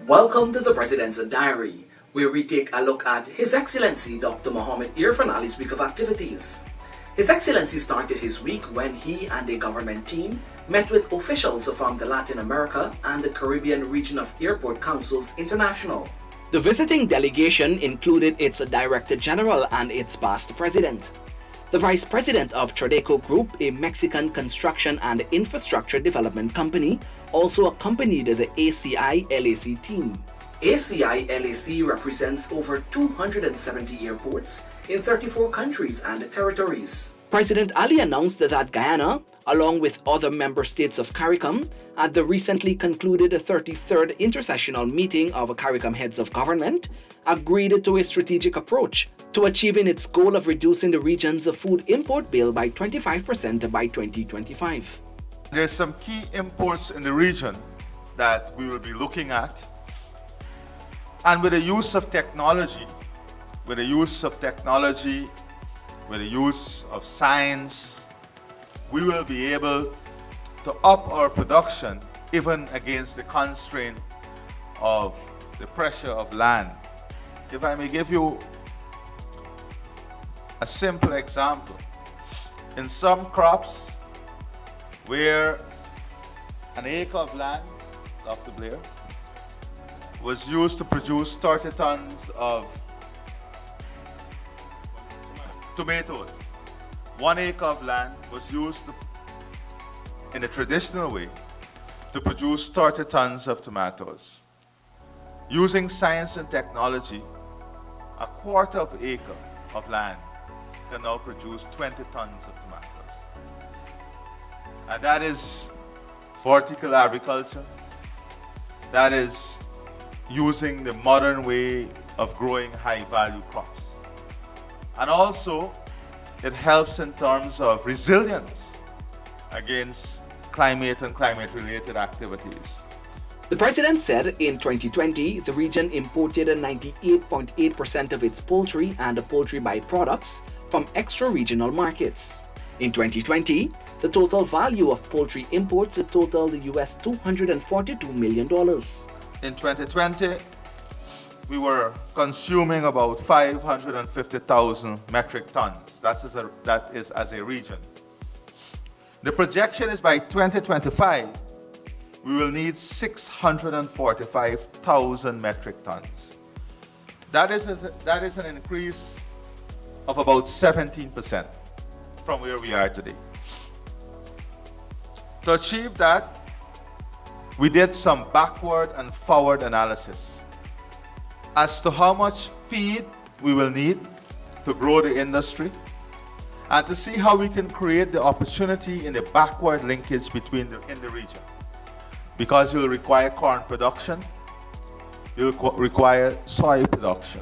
Welcome to the President's Diary, where we take a look at His Excellency Dr. Mohamed Irfaan Ali's week of activities. His Excellency started his week when he and a government team met with officials from the Latin America and the Caribbean region of Airport Councils International. The visiting delegation included its Director General and its past president. The Vice President of Tradeco Group, a Mexican construction and infrastructure development company, also accompanied the ACI-LAC team. ACI-LAC represents over 270 airports in 34 countries and territories. President Ali announced that Guyana, along with other member states of CARICOM, at the recently concluded 33rd intersessional meeting of CARICOM heads of government, agreed to a strategic approach to achieving its goal of reducing the region's food import bill by 25% by 2025. There's some key imports in the region that we will be looking at. And with the use of technology, with the use of science, we will be able to up our production even against the constraint of the pressure of land. If I may give you a simple example, in some crops where an acre of land, Dr. Blair, was used to produce 30 tons of tomatoes. 1 acre of land was used in a traditional way to produce 30 tons of tomatoes. Using science and technology, a quarter of an acre of land can now produce 20 tons of tomatoes. And that is vertical agriculture. That is using the modern way of growing high-value crops. And also, it helps in terms of resilience against climate and climate-related activities. The president said in 2020, the region imported 98.8% of its poultry and poultry byproducts from extra-regional markets. In 2020, the total value of poultry imports totaled US $242 million. In 2020, we were consuming about 550,000 metric tons. That is as a region. The projection is by 2025, we will need 645,000 metric tons. That is an increase of about 17% from where we are today. To achieve that, we did some backward and forward analysis as to how much feed we will need to grow the industry and to see how we can create the opportunity in the backward linkage in the region. Because you'll require corn production, you'll require soy production.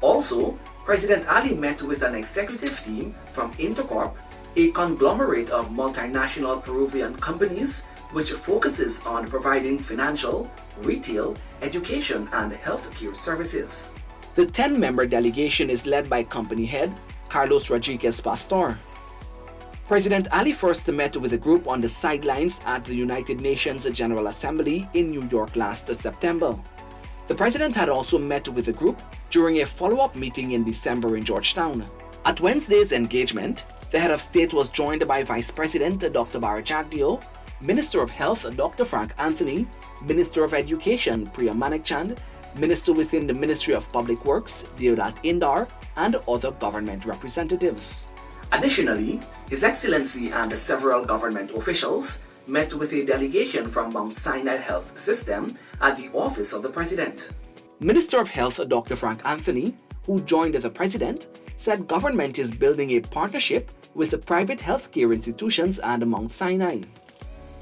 Also, President Ali met with an executive team from Intercorp, a conglomerate of multinational Peruvian companies which focuses on providing financial, retail, education, and healthcare services. The 10-member delegation is led by company head Carlos Rodriguez Pastor. President Ali first met with the group on the sidelines at the United Nations General Assembly in New York last September. The president had also met with the group during a follow-up meeting in December in Georgetown. At Wednesday's engagement, the head of state was joined by Vice President Dr. Bara Jagdeo, Minister of Health Dr. Frank Anthony, Minister of Education Priya Manikchand, Minister within the Ministry of Public Works Deodat Indar, and other government representatives. Additionally, His Excellency and several government officials met with a delegation from Mount Sinai Health System at the office of the President. Minister of Health Dr. Frank Anthony, who joined the President, said government is building a partnership with the private healthcare institutions and Mount Sinai.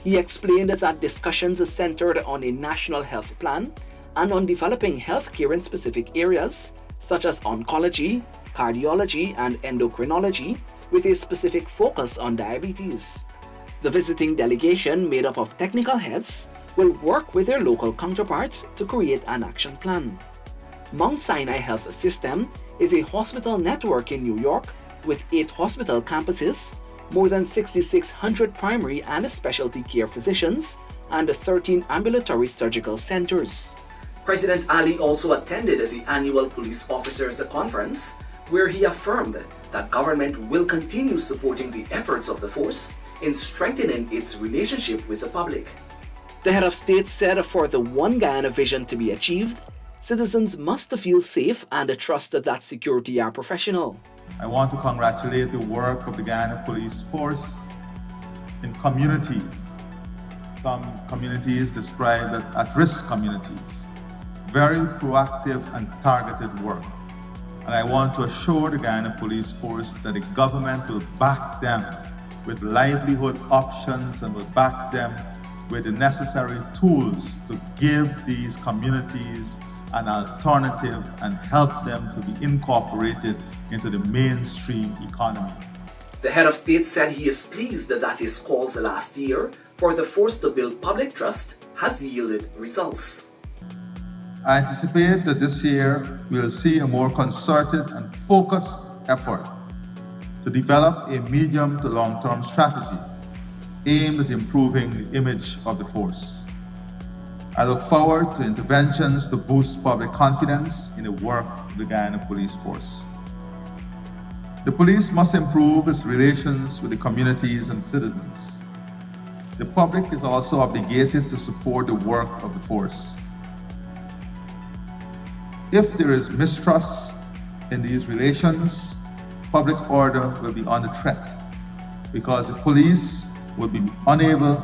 He explained that discussions are centered on a national health plan and on developing healthcare in specific areas such as oncology, cardiology, and endocrinology, with a specific focus on diabetes. The visiting delegation, made up of technical heads, will work with their local counterparts to create an action plan. Mount Sinai Health System is a hospital network in New York with 8 hospital campuses, more than 6,600 primary and specialty care physicians, and 13 ambulatory surgical centers. President Ali also attended the annual Police Officers Conference, where he affirmed that government will continue supporting the efforts of the force in strengthening its relationship with the public. The head of state said for the One Guyana vision to be achieved, citizens must feel safe and trust that security are professional. I want to congratulate the work of the Guyana Police Force in communities. Some communities described as at-risk communities. Very proactive and targeted work. And I want to assure the Guyana Police Force that the government will back them with livelihood options and will back them with the necessary tools to give these communities an alternative and help them to be incorporated into the mainstream economy. The head of state said he is pleased that his calls last year for the force to build public trust has yielded results. I anticipate that this year we will see a more concerted and focused effort to develop a medium to long-term strategy aimed at improving the image of the force. I look forward to interventions to boost public confidence in the work of the Guyana Police Force. The police must improve its relations with the communities and citizens. The public is also obligated to support the work of the force. If there is mistrust in these relations, public order will be under threat because the police will be unable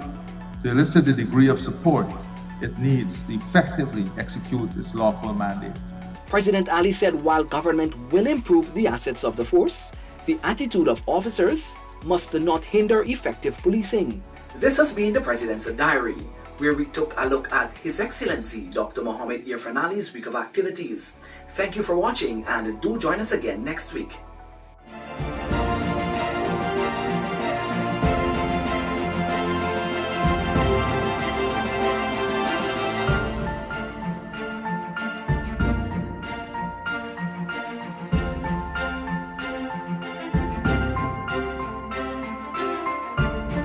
to elicit the degree of support it needs to effectively execute its lawful mandate. President Ali said while government will improve the assets of the force, the attitude of officers must not hinder effective policing. This has been the President's Diary, where we took a look at His Excellency Dr. Mohamed Irfaan Ali's week of activities. Thank you for watching and do join us again next week.